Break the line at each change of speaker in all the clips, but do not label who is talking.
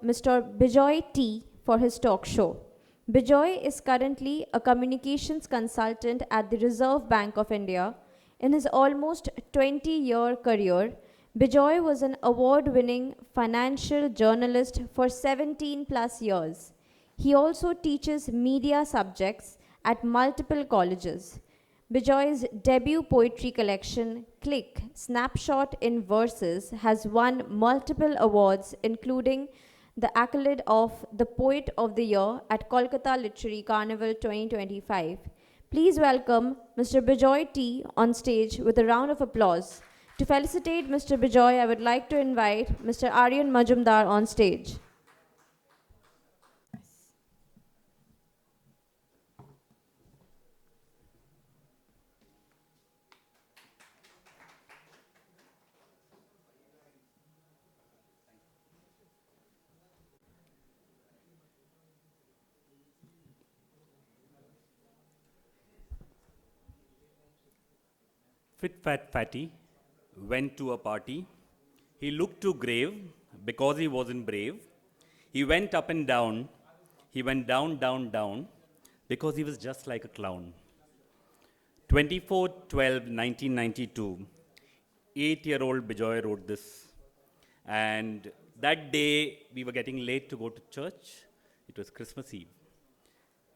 Mr. Bijoy T for his talk show. Bijoy is currently a communications consultant at the Reserve Bank of India. In his almost 20-year career, Bijoy was an award-winning financial journalist for 17 plus years. He also teaches media subjects at multiple colleges. Bijoy's debut poetry collection, Click, Snapshot in Verses, has won multiple awards, including the accolade of the Poet of the Year at Kolkata Literary Carnival 2025. Please welcome Mr. Bijoy T on stage with a round of applause. To felicitate Mr. Bijoy, I would like to invite Mr. Aryan Majumdar on stage.
Fit Fat Fatty went to a party. He looked too grave because he wasn't brave. He went up and down. He went down, down, down because he was just like a clown. 24/12/1992, 8-year-old Bijoy wrote this. And that day, we were getting late to go to church. It was Christmas Eve.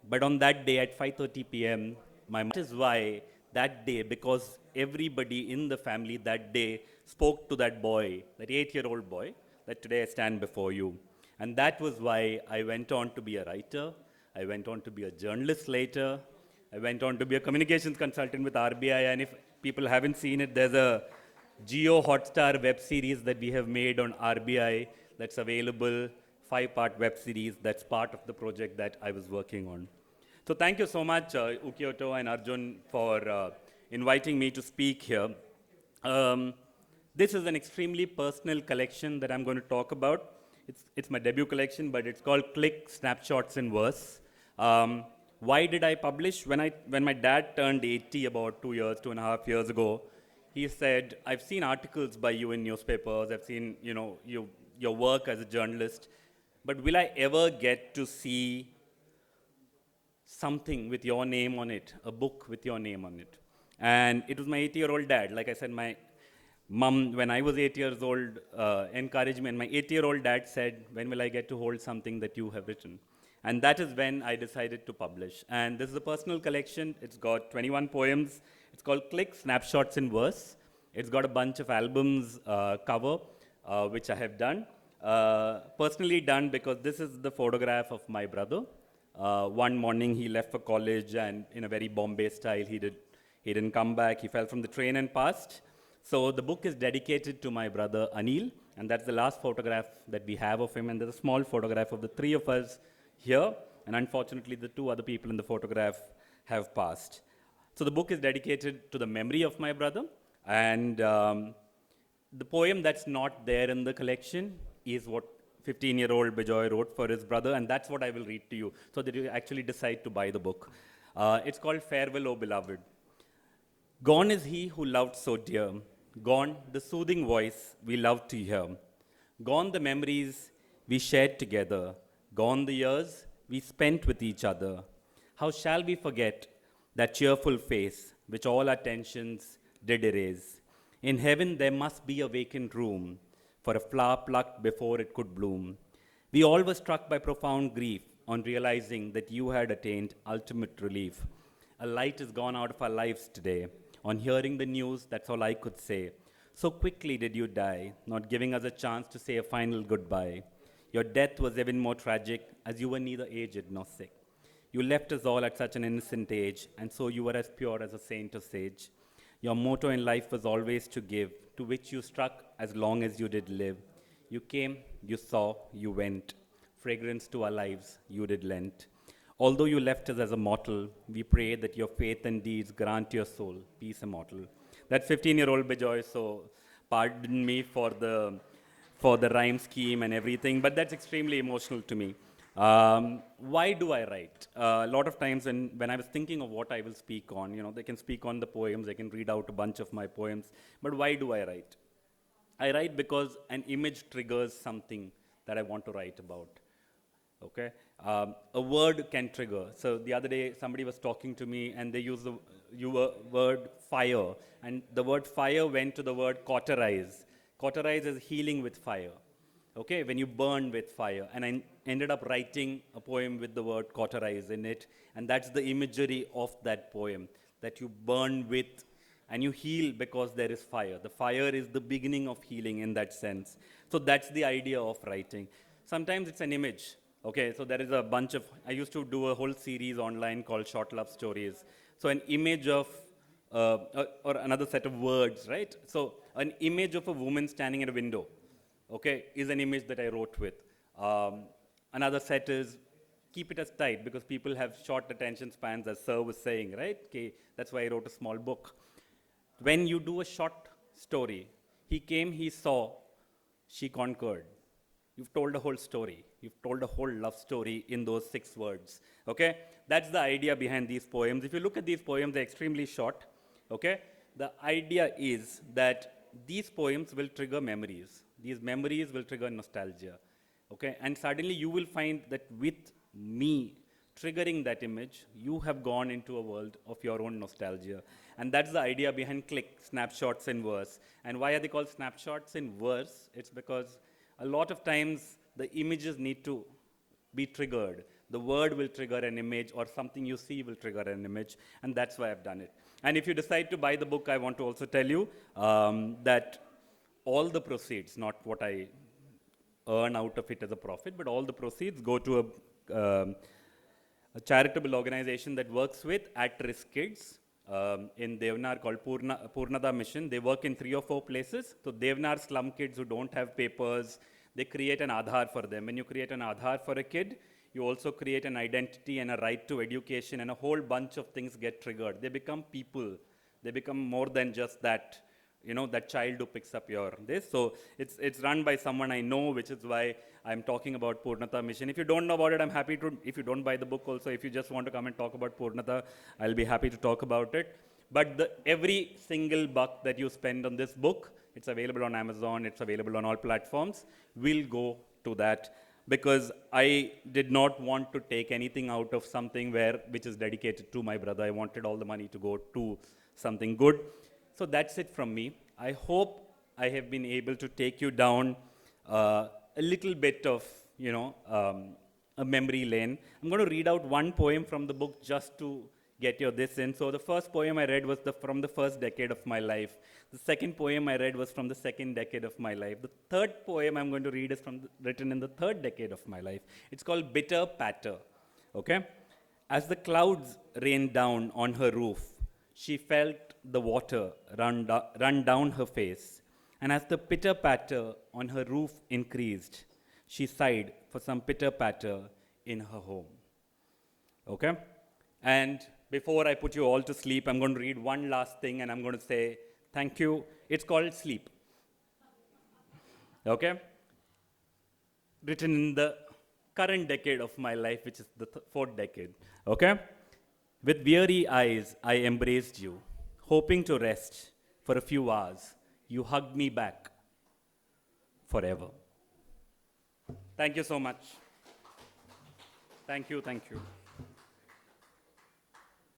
But on that day at 5:30 p.m., my mom is why that day, because everybody in the family that day spoke to that boy, that 8-year-old boy, that today I stand before you. And that was why I went on to be a writer. I went on to be a journalist later. I went on to be a communications consultant with RBI. And if people haven't seen it, there's a Geo Hotstar web series that we have made on RBI that's available, 5-part web series that's part of the project that I was working on. So thank you so much, Ukyoto and Arjun, for inviting me to speak here. This is an extremely personal collection that I'm going to talk about. It's my debut collection, but it's called Click, Snapshots in Verse. Why did I publish? When my dad turned 80 about 2.5 years ago, he said, I've seen articles by you in newspapers, I've seen your work as a journalist, but will I ever get to see something with your name on it, a book with your name on it? And it was my 80-year-old dad. Like I said, my mom, when I was 8 years old, encouraged me, and my 8-year-old dad said, when will I get to hold something that you have written? And that is when I decided to publish. And this is a personal collection. It's got 21 poems. It's called Click, Snapshots in Verse. It's got a bunch of albums cover, which I have done. Personally done because this is the photograph of my brother. One morning he left for college, and in a very Bombay style, he didn't come back. He fell from the train and passed. So the book is dedicated to my brother Anil, and that's the last photograph that we have of him. And there's a small photograph of the three of us here, and unfortunately the two other people in the photograph have passed. So the book is dedicated to the memory of my brother, and the poem that's not there in the collection is what 15-year-old Bijoy wrote for his brother, and that's what I will read to you, so that you actually decide to buy the book. It's called Farewell, O Beloved. Gone is he who loved so dear, gone the soothing voice we loved to hear, gone the memories we shared together, gone the years we spent with each other. How shall we forget that cheerful face which all our tensions did erase? In heaven there must be a vacant room for a flower plucked before it could bloom. We all were struck by profound grief on realizing that you had attained ultimate relief. A light is gone out of our lives today. On hearing the news, that's all I could say. So quickly did you die, not giving us a chance to say a final goodbye. Your death was even more tragic, as you were neither aged nor sick. You left us all at such an innocent age, and so you were as pure as a saint or sage. Your motto in life was always to give, to which you struck as long as you did live. You came, you saw, you went. Fragrance to our lives you did lend. Although you left us as a mortal, we pray that your faith and deeds grant your soul peace immortal. That's 15-year-old Bijoy, so pardon me for the rhyme scheme and everything, but that's extremely emotional to me. Why do I write? A lot of times when I was thinking of what I will speak on, they can speak on the poems, they can read out a bunch of my poems, but why do I write? I write because an image triggers something that I want to write about. Okay, a word can trigger. So the other day, somebody was talking to me, and they used the word fire, and the word fire went to the word cauterize. Cauterize is healing with fire. Okay, when you burn with fire, and I ended up writing a poem with the word cauterize in it, and that's the imagery of that poem, that you burn with, and you heal because there is fire. The fire is the beginning of healing in that sense. So that's the idea of writing. Sometimes it's an image. Okay, so there is a bunch of, I used to do a whole series online called Short Love Stories. So an image of, or another set of words, right? So an image of a woman standing at a window, okay, is an image that I wrote with. Another set is keep it as tight, because people have short attention spans, as Sir was saying, right? Okay, that's why I wrote a small book. When you do a short story, he came, he saw, she conquered. You've told a whole story. You've told a whole love story in those 6 words. Okay? That's the idea behind these poems. If you look at these poems, they're extremely short. Okay? The idea is that these poems will trigger memories. These memories will trigger nostalgia. Okay? And suddenly you will find that with me triggering that image, you have gone into a world of your own nostalgia. And that's the idea behind Click, snapshots in verse. And why are they called snapshots in verse? It's because a lot of times the images need to be triggered. The word will trigger an image, or something you see will trigger an image, and that's why I've done it. And if you decide to buy the book, I want to also tell you that all the proceeds, not what I earn out of it as a profit, but all the proceeds go to a charitable organization that works with at-risk kids in Devnar called Purnada Mission. They work in 3 or 4 places. So Devnar slum kids who don't have papers, they create an Aadhaar for them. When you create an Aadhaar for a kid, you also create an identity and a right to education, and a whole bunch of things get triggered. They become people. They become more than just that, that child who picks up this. So it's run by someone I know, which is why I'm talking about Purnata Mission. If you don't know about it, I'm happy to, if you don't buy the book also, if you just want to come and talk about Purnata, I'll be happy to talk about it. But every single buck that you spend on this book, it's available on Amazon, it's available on all platforms, will go to that, because I did not want to take anything out of something which is dedicated to my brother. I wanted all the money to go to something good. So that's it from me. I hope I have been able to take you down a little bit of, a memory lane. I'm going to read out one poem from the book just to get your this in. So the first poem I read was from the first decade of my life. The second poem I read was from the second decade of my life. The third poem I'm going to read is written in the third decade of my life. It's called Bitter Patter. Okay? As the clouds rained down on her roof, she felt the water run down her face. And as the pitter patter on her roof increased, she sighed for some pitter patter in her home. Okay? And before I put you all to sleep, I'm going to read one last thing, and I'm going to say thank you. It's called Sleep. Okay? Written in the current decade of my life, which is the 4th decade. Okay? With weary eyes, I embraced you, hoping to rest for a few hours. You hugged me back forever. Thank you so much. Thank you, thank you.